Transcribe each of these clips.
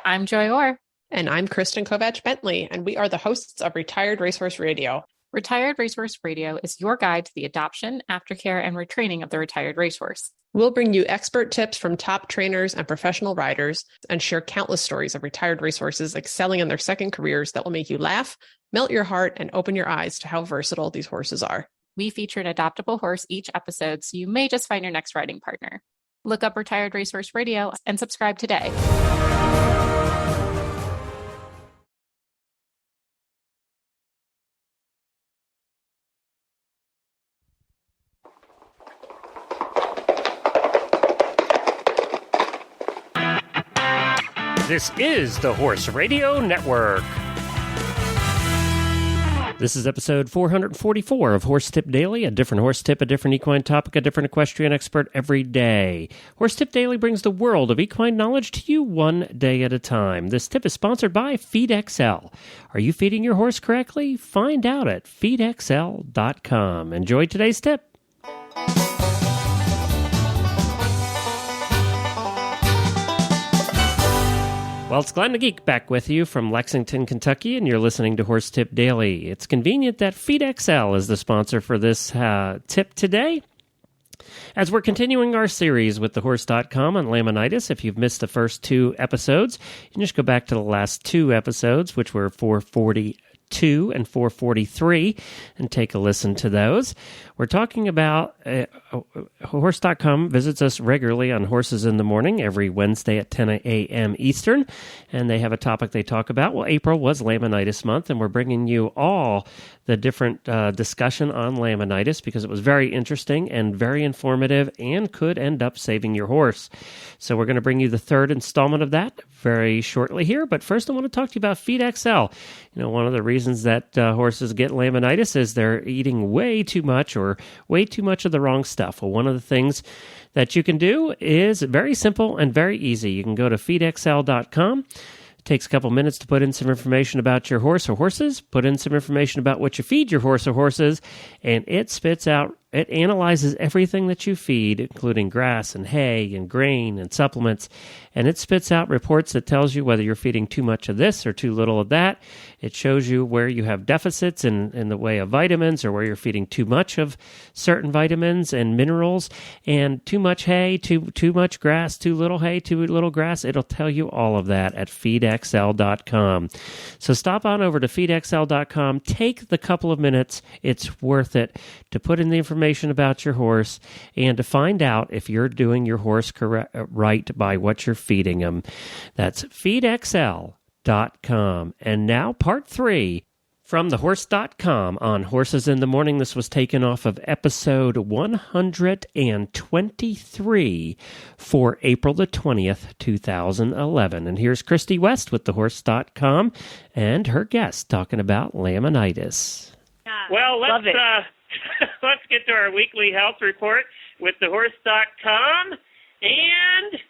I'm Joy Orr. And I'm Kristen Kovach-Bentley, and we are the hosts of Retired Racehorse Radio. Retired Racehorse Radio is your guide to the adoption, aftercare, and retraining of the retired racehorse. We'll bring you expert tips from top trainers and professional riders and share countless stories of retired racehorses excelling in their second careers that will make you laugh, melt your heart, and open your eyes to how versatile these horses are. We feature an adoptable horse each episode, so you may just find your next riding partner. Look up Retired Racehorse Radio and subscribe today. This is the Horse Radio Network. This is episode 444 of Horse Tip Daily, a different horse tip, a different equine topic, a different equestrian expert every day. Horse Tip Daily brings the world of equine knowledge to you one day at a time. This tip is sponsored by FeedXL. Are you feeding your horse correctly? Find out at FeedXL.com. Enjoy today's tip. Well, it's Glenn the Geek back with you from Lexington, Kentucky, and you're listening to Horse Tip Daily. It's convenient that FeedXL is the sponsor for this tip today. As we're continuing our series with thehorse.com on Laminitis, if you've missed the first two episodes, you can just go back to the last two episodes, which were 442 and 443, and take a listen to those. We're talking about Horse.com visits us regularly on Horses in the Morning every Wednesday at 10 a.m. Eastern, and they have a topic they talk about. Well, April was Laminitis month, and we're bringing you all the different discussion on Laminitis because it was very interesting and very informative and could end up saving your horse. So we're going to bring you the third installment of that very shortly here, but first I want to talk to you about FeedXL. You know, one of the reasons that horses get Laminitis is they're eating way too much or way too much of the wrong stuff. Well, one of the things that you can do is very simple and very easy. You can go to feedxl.com. It takes a couple minutes to put in some information about your horse or horses, put in some information about what you feed your horse or horses, and it spits out, it analyzes everything that you feed, including grass and hay and grain and supplements, and it spits out reports that tells you whether you're feeding too much of this or too little of that. It shows you where you have deficits in the way of vitamins or where you're feeding too much of certain vitamins and minerals, and too much hay, too much grass, too little hay, too little grass. It'll tell you all of that at feedxl.com. So stop on over to feedxl.com. Take the couple of minutes. It's worth it to put in the information about your horse and to find out if you're doing your horse right by what you're feeding them. That's feedxl.com. And now part 3 from thehorse.com on Horses in the Morning. This was taken off of episode 123 for April the 20th, 2011. And here's Christy West with thehorse.com and her guest talking about Laminitis. Well, let's get to our weekly health report with thehorse.com and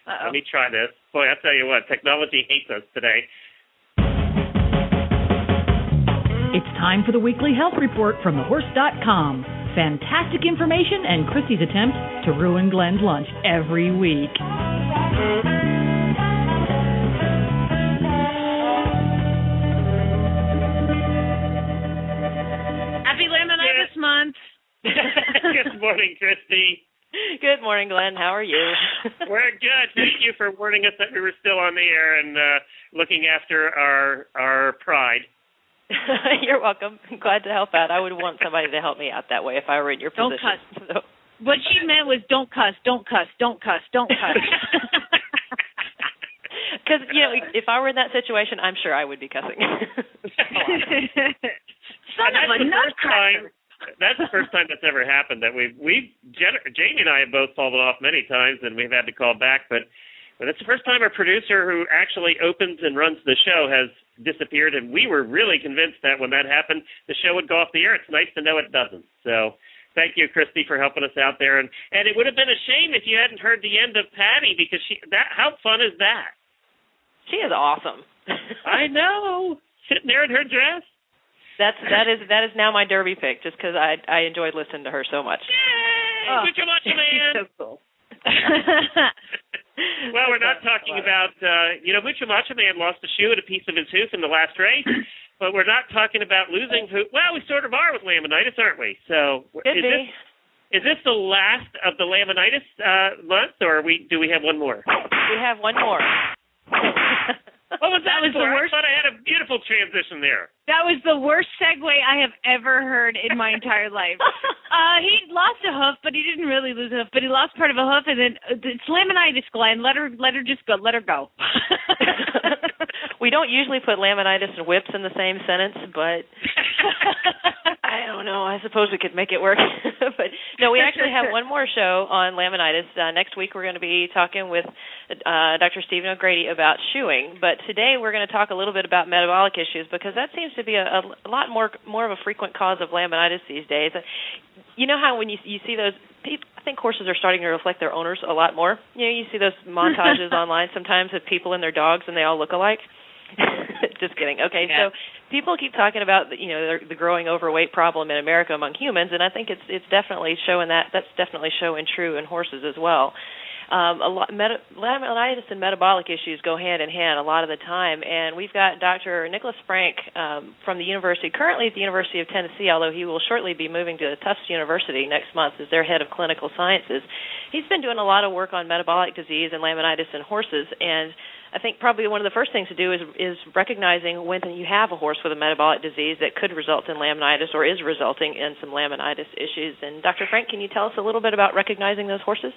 let me try this. Boy, I'll tell you what, technology hates us today. It's time for the weekly health report from thehorse.com. Fantastic information and Christy's attempt to ruin Glenn's lunch every week. Happy Laminitis month. Good morning, Christy. Good morning, Glenn. How are you? We're good. Thank you for warning us that we were still on the air and looking after our pride. You're welcome. I'm glad to help out. I would want somebody to help me out that way if I were in your position. Don't cuss. So. What she meant was don't cuss, don't cuss, don't cuss, don't cuss. Because, you know, if I were in that situation, I'm sure I would be cussing. Son of a nutcracker. That's the first time that's ever happened. That Jamie and I have both fallen off many times, and we've had to call back. But it's the first time a producer who actually opens and runs the show has disappeared, and we were really convinced that when that happened, the show would go off the air. It's nice to know it doesn't. So thank you, Christy, for helping us out there. And it would have been a shame if you hadn't heard the end of Patty, because how fun is that? She is awesome. I know, sitting there in her dress. That is now my Derby pick, just because I enjoyed listening to her so much. Yay! Good much, man. So cool. Well, we're not talking about, Mucho Macho Man lost a shoe and a piece of his hoof in the last race, but we're not talking about losing hoof. Well, we sort of are with Laminitis, aren't we? So is this the last of the Laminitis month, or do we have one more? We have one more. What was that? The worst. I thought I had a beautiful transition there. That was the worst segue I have ever heard in my entire life. He lost a hoof, but he didn't really lose a hoof. But he lost part of a hoof, and then it's Laminitis, Glenn. Let her just go. Let her go. We don't usually put Laminitis and whips in the same sentence, but I don't know. I suppose we could make it work. But no, we actually have one more show on Laminitis. Next week we're going to be talking with Dr. Stephen O'Grady about shoeing. But today we're going to talk a little bit about metabolic issues, because that seems to be a lot more of a frequent cause of Laminitis these days. You know how when you see those people, I think horses are starting to reflect their owners a lot more. You see those montages online sometimes of people and their dogs, and they all look alike. Just kidding. Okay, yeah. So people keep talking about the growing overweight problem in America among humans, and I think it's definitely showing that's definitely showing true in horses as well. Laminitis and metabolic issues go hand in hand a lot of the time, and we've got Dr. Nicholas Frank from the university, currently at the University of Tennessee, although he will shortly be moving to Tufts University next month as their head of clinical sciences. He's been doing a lot of work on metabolic disease and laminitis in horses, and I think probably one of the first things to do is recognizing when you have a horse with a metabolic disease that could result in laminitis or is resulting in some laminitis issues. And Dr. Frank, can you tell us a little bit about recognizing those horses?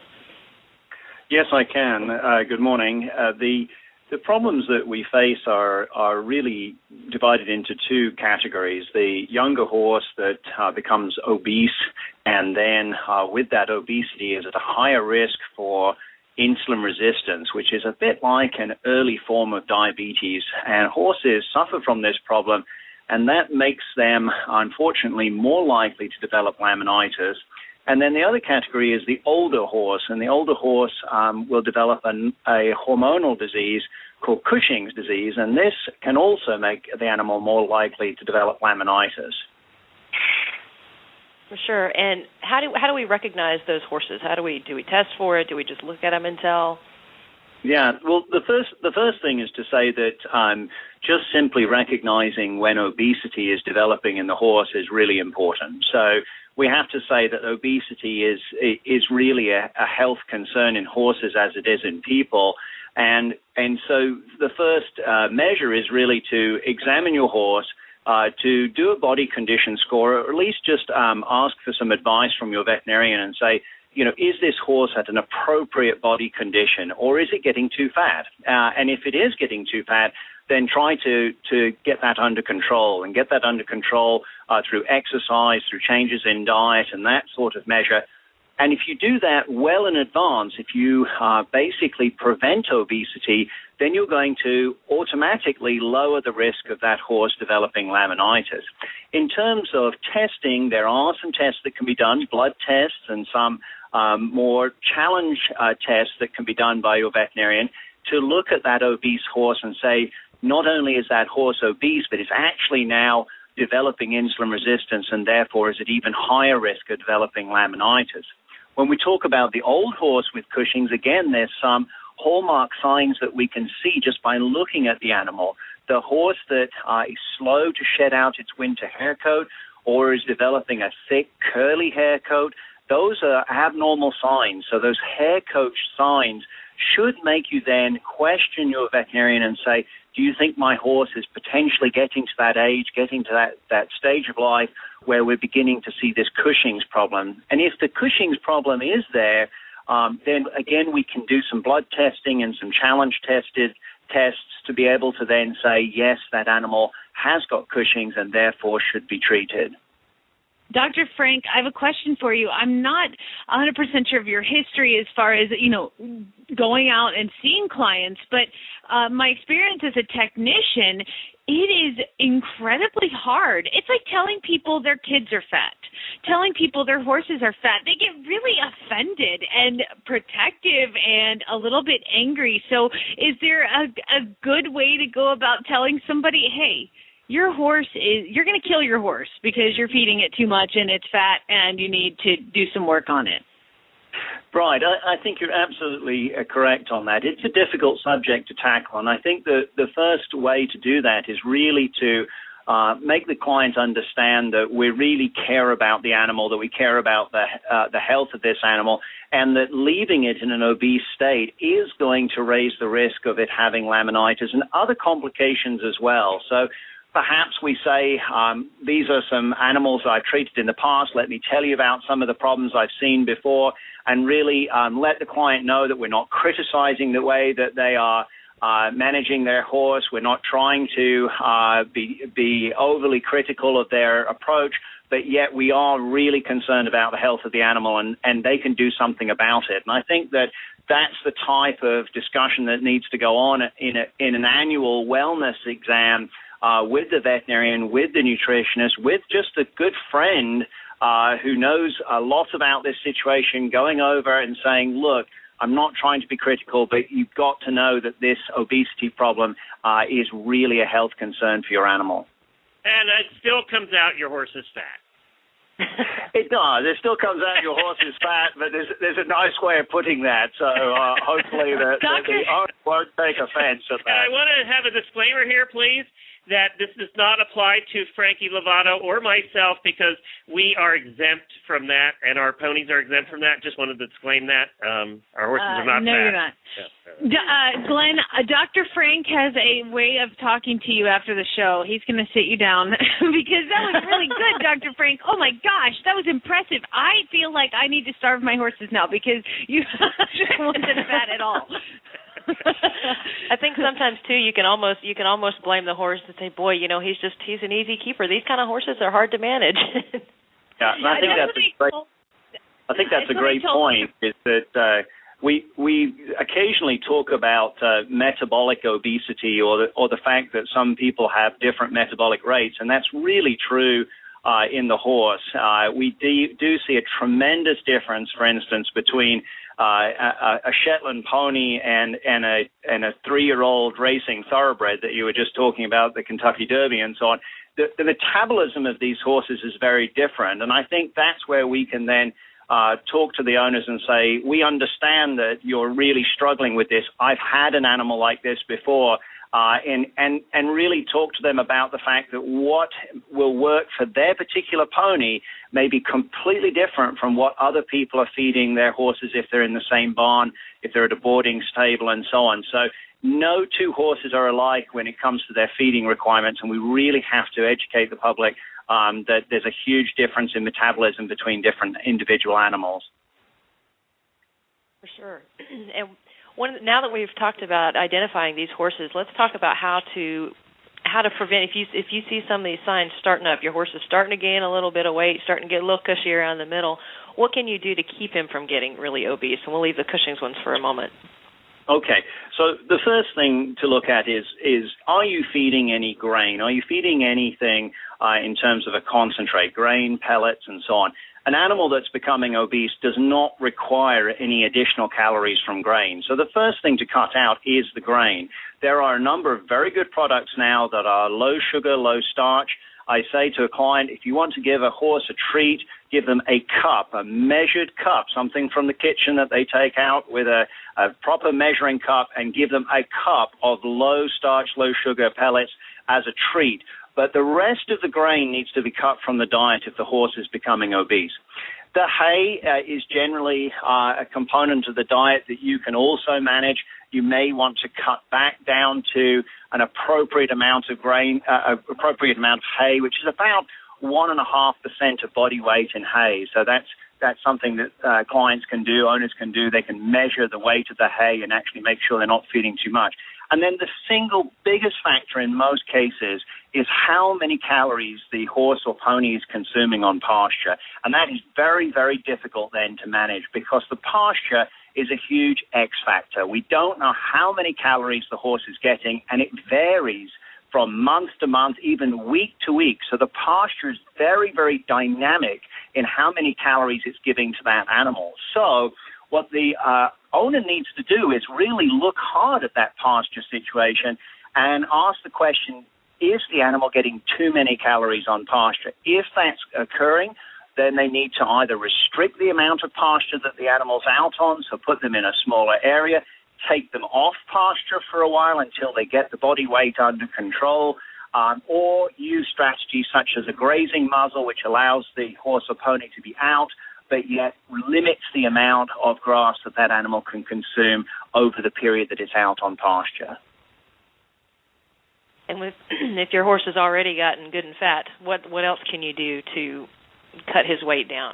Yes, I can. Good morning. The problems that we face are really divided into two categories. The younger horse that becomes obese, and then with that obesity is at a higher risk for insulin resistance, which is a bit like an early form of diabetes. And horses suffer from this problem, and that makes them, unfortunately, more likely to develop laminitis. And then the other category is the older horse, and the older horse will develop a hormonal disease called Cushing's disease, and this can also make the animal more likely to develop laminitis. Sure. And how do we recognize those horses? Do we test for it? Do we just look at them and tell? Yeah. Well, the first thing is to say that just simply recognizing when obesity is developing in the horse is really important. So we have to say that obesity is really a health concern in horses as it is in people. And so the first measure is really to examine your horse, to do a body condition score, or at least just ask for some advice from your veterinarian and say, is this horse at an appropriate body condition, or is it getting too fat? And if it is getting too fat, then try to get that under control, and get that under control through exercise, through changes in diet, and that sort of measure. And if you do that well in advance, if you basically prevent obesity, then you're going to automatically lower the risk of that horse developing laminitis. In terms of testing, there are some tests that can be done, blood tests, and some more challenge tests that can be done by your veterinarian to look at that obese horse and say, not only is that horse obese, but it's actually now developing insulin resistance, and therefore is at even higher risk of developing laminitis. When we talk about the old horse with Cushing's, again, there's some hallmark signs that we can see just by looking at the animal. The horse that is slow to shed out its winter hair coat, or is developing a thick, curly hair coat, those are abnormal signs. So those hair coat signs should make you then question your veterinarian and say, do you think my horse is potentially getting to that age, getting to that stage of life where we're beginning to see this Cushing's problem? And if the Cushing's problem is there, then again we can do some blood testing and some challenge tests to be able to then say, yes, that animal has got Cushing's and therefore should be treated. Dr. Frank, I have a question for you. I'm not 100% sure of your history as far as, going out and seeing clients, but my experience as a technician, it is incredibly hard. It's like telling people their kids are fat, telling people their horses are fat. They get really offended and protective and a little bit angry. So is there a good way to go about telling somebody, hey, you're going to kill your horse because you're feeding it too much and it's fat and you need to do some work on it? Right. I think you're absolutely correct on that. It's a difficult subject to tackle, and I think the first way to do that is really to make the client understand that we really care about the animal, that we care about the health of this animal, and that leaving it in an obese state is going to raise the risk of it having laminitis and other complications as well. So perhaps we say, these are some animals I've treated in the past. Let me tell you about some of the problems I've seen before, and really let the client know that we're not criticizing the way that they are managing their horse. We're not trying to be overly critical of their approach, but yet we are really concerned about the health of the animal, and they can do something about it. And I think that that's the type of discussion that needs to go on in an annual wellness exam with the veterinarian, with the nutritionist, with just a good friend who knows a lot about this situation, going over and saying, look, I'm not trying to be critical, but you've got to know that this obesity problem is really a health concern for your animal. And it still comes out your horse is fat. It does. It still comes out your horse is fat, but there's a nice way of putting that. So hopefully the owner won't take offense at that. And I want to have a disclaimer here, please, that this does not apply to Frankie Lovato or myself, because we are exempt from that, and our ponies are exempt from that. Just wanted to disclaim that. Our horses are not no, fat. You're not. Yeah. Glenn, Dr. Frank has a way of talking to you after the show. He's going to sit you down because that was really good, Dr. Frank. Oh, my gosh, that was impressive. I feel like I need to starve my horses now because you just wasn't fat at all. I think sometimes too you can almost blame the horse and say, boy, he's an easy keeper. These kind of horses are hard to manage. Yeah, and I think that's a great point. Is that we occasionally talk about metabolic obesity or the fact that some people have different metabolic rates, and that's really true in the horse. We do see a tremendous difference, for instance, between a Shetland pony and a 3-year-old racing thoroughbred that you were just talking about, the Kentucky Derby and so on. The metabolism of these horses is very different, and I think that's where we can then talk to the owners and say, we understand that you're really struggling with this. I've had an animal like this before, and really talk to them about the fact that what will work for their particular pony may be completely different from what other people are feeding their horses if they're in the same barn, if they're at a boarding stable, and so on. So no two horses are alike when it comes to their feeding requirements, and we really have to educate the public that there's a huge difference in metabolism between different individual animals. For sure. And now that we've talked about identifying these horses, let's talk about how to prevent, if you see some of these signs starting up, your horse is starting to gain a little bit of weight, starting to get a little cushy around the middle, what can you do to keep him from getting really obese? And we'll leave the Cushing's ones for a moment. Okay, so the first thing to look at is are you feeding any grain? Are you feeding anything in terms of a concentrate, grain, pellets, and so on? An animal that's becoming obese does not require any additional calories from grain. So the first thing to cut out is the grain. There are a number of very good products now that are low sugar, low starch. I say to a client, if you want to give a horse a treat, give them a cup, a measured cup, something from the kitchen that they take out with a proper measuring cup, and give them a cup of low starch, low sugar pellets as a treat. But the rest of the grain needs to be cut from the diet if the horse is becoming obese. The hay is generally a component of the diet that you can also manage. You may want to cut back down to an appropriate amount of grain, appropriate amount of hay, which is about 1.5% of body weight in hay. So that's something that clients can do, owners can do. They can measure the weight of the hay and actually make sure they're not feeding too much. And then the single biggest factor in most cases is how many calories the horse or pony is consuming on pasture. And that is very, very difficult then to manage because the pasture is a huge X factor. We don't know how many calories the horse is getting, and it varies from month to month, even week to week. So the pasture is very, very dynamic in how many calories it's giving to that animal. So what the owner needs to do is really look hard at that pasture situation and ask the question, is the animal getting too many calories on pasture? If that's occurring, then they need to either restrict the amount of pasture that the animal's out on, so put them in a smaller area, take them off pasture for a while until they get the body weight under control, or use strategies such as a grazing muzzle, which allows the horse or pony to be out, but yet limits the amount of grass that that animal can consume over the period that it's out on pasture. And if your horse has already gotten good and fat, what else can you do to cut his weight down?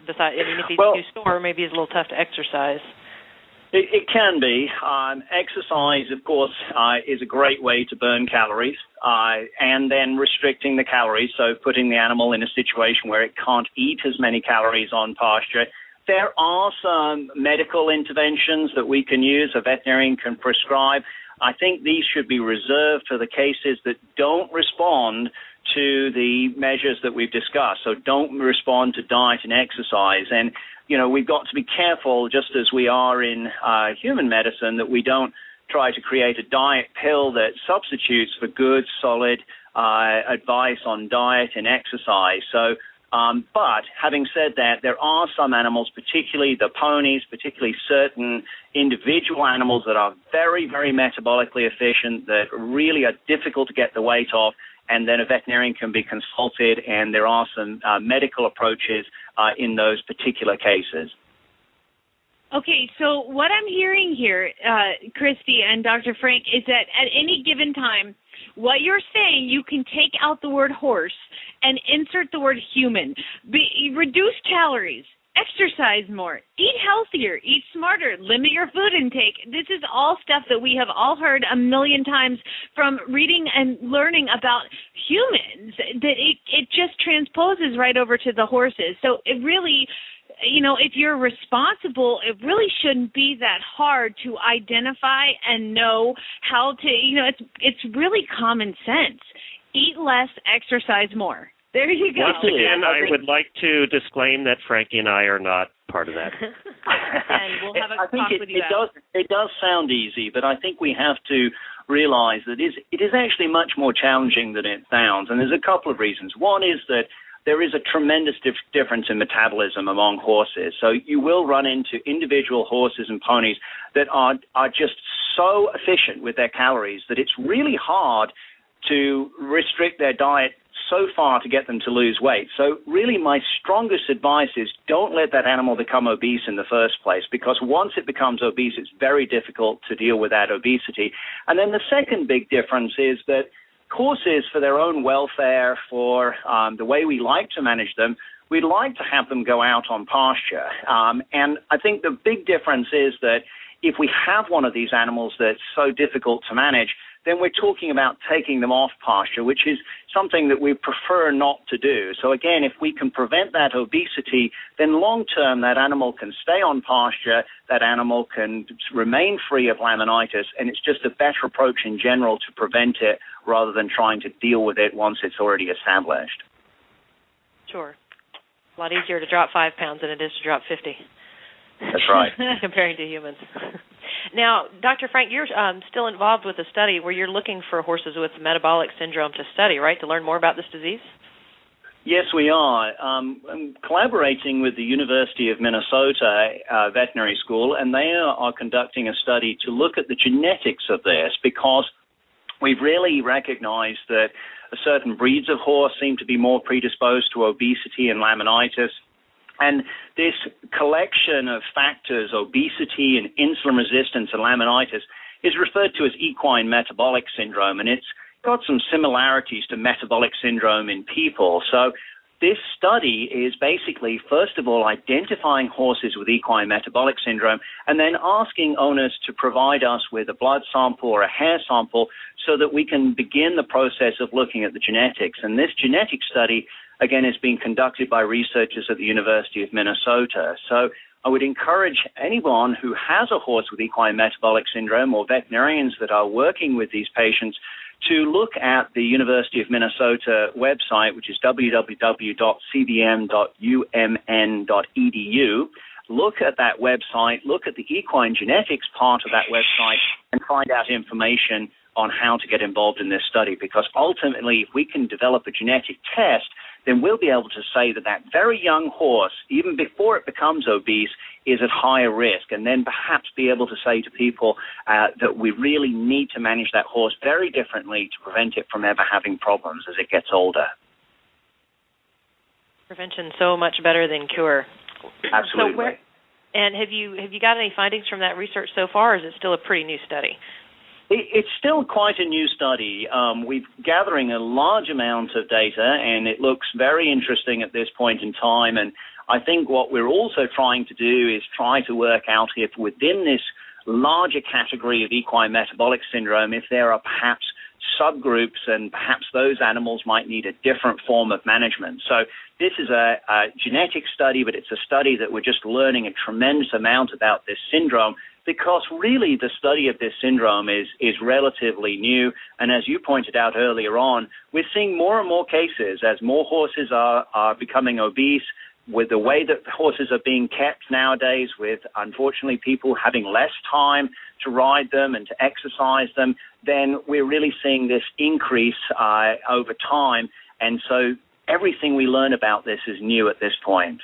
Besides, if he's too sore, maybe it's a little tough to exercise. It can be. Exercise, of course, is a great way to burn calories, and then restricting the calories, so putting the animal in a situation where it can't eat as many calories on pasture. There are some medical interventions that we can use, a veterinarian can prescribe. I think these should be reserved for the cases that don't respond to the measures that we've discussed, so don't respond to diet and exercise. And we've got to be careful, just as we are in human medicine, that we don't try to create a diet pill that substitutes for good, solid advice on diet and exercise. So, but having said that, there are some animals, particularly the ponies, particularly certain individual animals that are very, very metabolically efficient, that really are difficult to get the weight off, and then a veterinarian can be consulted, and there are some medical approaches in those particular cases. Okay, so what I'm hearing here, Christy and Dr. Frank, is that at any given time, what you're saying, you can take out the word horse and insert the word human. Reduce calories, exercise more, eat healthier, eat smarter, limit your food intake. This is all stuff that we have all heard a million times from reading and learning about humans, that it just transposes right over to the horses. So it really, if you're responsible, it really shouldn't be that hard to identify and know how to, it's really common sense. Eat less, exercise more. There you go. Once again, I would like to disclaim that Frankie and I are not part of that. And we'll have a talk with you. It does sound easy, but I think we have to realize that it is actually much more challenging than it sounds. And there's a couple of reasons. One is that there is a tremendous difference in metabolism among horses. So you will run into individual horses and ponies that are just so efficient with their calories that it's really hard to restrict their diet so far to get them to lose weight. So really my strongest advice is don't let that animal become obese in the first place, because once it becomes obese, it's very difficult to deal with that obesity. And then the second big difference is that horses, for their own welfare, for the way we like to manage them, we'd like to have them go out on pasture. And I think the big difference is that if we have one of these animals that's so difficult to manage, then we're talking about taking them off pasture, which is something that we prefer not to do. So again, if we can prevent that obesity, then long-term that animal can stay on pasture, that animal can remain free of laminitis, and it's just a better approach in general to prevent it rather than trying to deal with it once it's already established. Sure. A lot easier to drop 5 pounds than it is to drop 50. That's right. Comparing to humans. Now, Dr. Frank, you're still involved with a study where you're looking for horses with metabolic syndrome to study, right, to learn more about this disease? Yes, we are. I'm collaborating with the University of Minnesota Veterinary School, and they are conducting a study to look at the genetics of this, because we've really recognized that certain breeds of horse seem to be more predisposed to obesity and laminitis. And this collection of factors, obesity and insulin resistance and laminitis, is referred to as equine metabolic syndrome, and it's got some similarities to metabolic syndrome in people. So this study is basically, first of all, identifying horses with equine metabolic syndrome and then asking owners to provide us with a blood sample or a hair sample so that we can begin the process of looking at the genetics. And this genetic study, again, is being conducted by researchers at the University of Minnesota. So I would encourage anyone who has a horse with equine metabolic syndrome or veterinarians that are working with these patients to look at the University of Minnesota website, which is www.cbm.umn.edu. Look at that website, look at the equine genetics part of that website, and find out information on how to get involved in this study, because ultimately if we can develop a genetic test then we'll be able to say that that very young horse, even before it becomes obese, is at higher risk, and then perhaps be able to say to people that we really need to manage that horse very differently to prevent it from ever having problems as it gets older. Prevention so much better than cure. Absolutely. And have you got any findings from that research so far, or is it still a pretty new study? It's still quite a new study. We're gathering a large amount of data, and it looks very interesting at this point in time. And I think what we're also trying to do is try to work out if within this larger category of equine metabolic syndrome, if there are perhaps subgroups and perhaps those animals might need a different form of management. So this is a genetic study, but it's a study that we're just learning a tremendous amount about this syndrome, because really the study of this syndrome is relatively new. And as you pointed out earlier on, we're seeing more and more cases as more horses are becoming obese, with the way that horses are being kept nowadays, with unfortunately people having less time to ride them and to exercise them, then we're really seeing this increase over time. And so everything we learn about this is new at this point.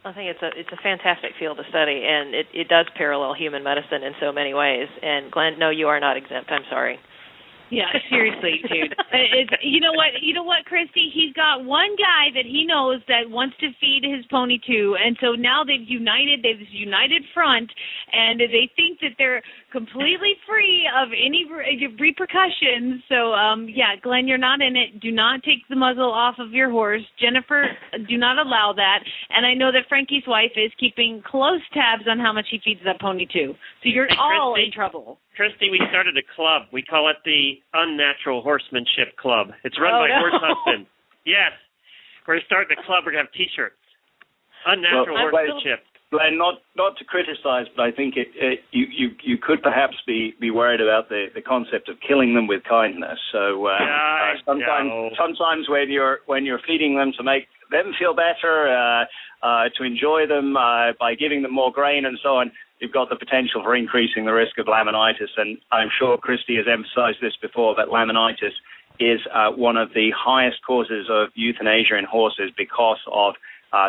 I think it's a fantastic field to study, and it does parallel human medicine in so many ways. And Glenn, no, you are not exempt. I'm sorry. Yeah, seriously, dude. You know what, Christy? He's got one guy that he knows that wants to feed his pony to, and so now they've this united front, and they think that they're completely free of any repercussions. So, yeah, Glenn, you're not in it. Do not take the muzzle off of your horse. Jennifer, do not allow that. And I know that Frankie's wife is keeping close tabs on how much he feeds that pony to. So you're all in trouble. Christy, we started a club. We call it the Unnatural Horsemanship Club. It's run by horse husbands. Yes. We're starting a club. We're going to have T-shirts. Unnatural Horsemanship. Glenn, not to criticize, but I think you could perhaps be worried about the concept of killing them with kindness. So sometimes when you're feeding them to make them feel better, to enjoy them by giving them more grain and so on, you've got the potential for increasing the risk of laminitis. And I'm sure Christy has emphasized this before, that laminitis is one of the highest causes of euthanasia in horses because of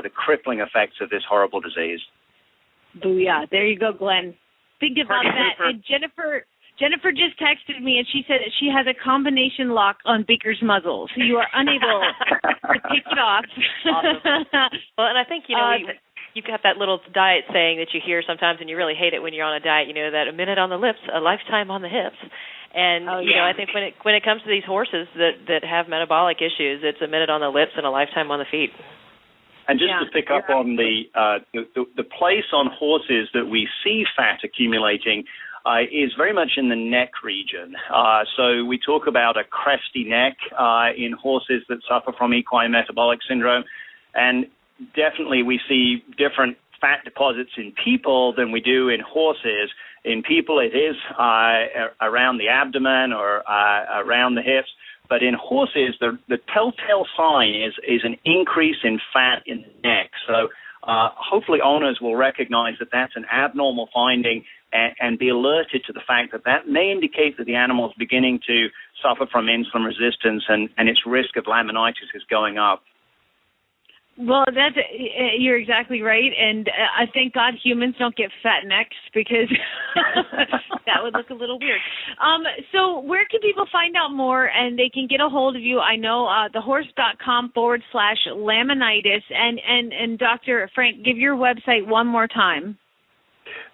the crippling effects of this horrible disease. Booyah. There you go, Glenn. Think about that. And Jennifer just texted me, and she said that she has a combination lock on Baker's muzzle, so you are unable to take it off. Awesome. Well, and I think, you've got that little diet saying that you hear sometimes, and you really hate it when you're on a diet, that a minute on the lips, a lifetime on the hips. And, I think when it comes to these horses that have metabolic issues, it's a minute on the lips and a lifetime on the feet. And just to pick up on the place on horses that we see fat accumulating is very much in the neck region. So we talk about a cresty neck in horses that suffer from equine metabolic syndrome. And definitely we see different fat deposits in people than we do in horses. In people, it is around the abdomen or around the hips. But in horses, the telltale sign is an increase in fat in the neck. So hopefully owners will recognize that that's an abnormal finding and be alerted to the fact that may indicate that the animal is beginning to suffer from insulin resistance and its risk of laminitis is going up. Well, you're exactly right, and I thank God humans don't get fat necks, because that would look a little weird. So where can people find out more, and they can get a hold of you? I know thehorse.com/laminitis, and Dr. Frank, give your website one more time.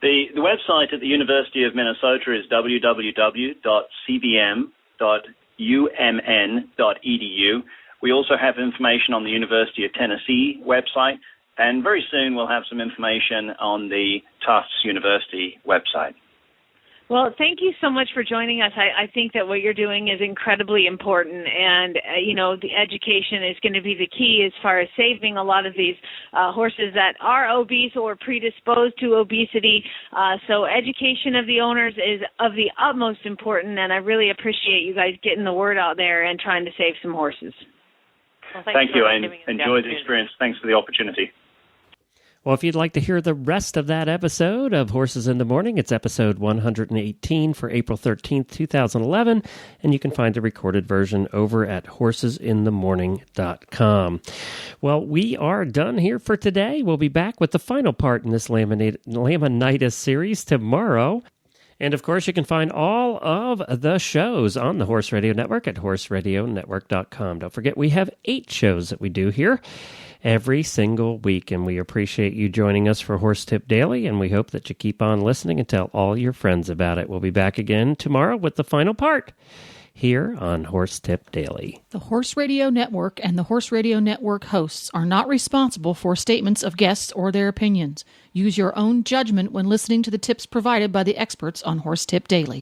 The website at the University of Minnesota is www.cbm.umn.edu. We also have information on the University of Tennessee website, and very soon we'll have some information on the Tufts University website. Well, thank you so much for joining us. I think that what you're doing is incredibly important, and, the education is going to be the key as far as saving a lot of these horses that are obese or predisposed to obesity. So education of the owners is of the utmost importance, and I really appreciate you guys getting the word out there and trying to save some horses. Well, thank you. I enjoyed the experience. Thanks for the opportunity. Well, if you'd like to hear the rest of that episode of Horses in the Morning, it's episode 118 for April 13th, 2011, and you can find the recorded version over at horsesinthemorning.com. Well, we are done here for today. We'll be back with the final part in this Laminitis series tomorrow. And, of course, you can find all of the shows on the Horse Radio Network at horseradionetwork.com. Don't forget, we have 8 shows that we do here every single week, and we appreciate you joining us for Horse Tip Daily, and we hope that you keep on listening and tell all your friends about it. We'll be back again tomorrow with the final part here on Horse Tip Daily. The Horse Radio Network and the Horse Radio Network hosts are not responsible for statements of guests or their opinions. Use your own judgment when listening to the tips provided by the experts on Horse Tip Daily.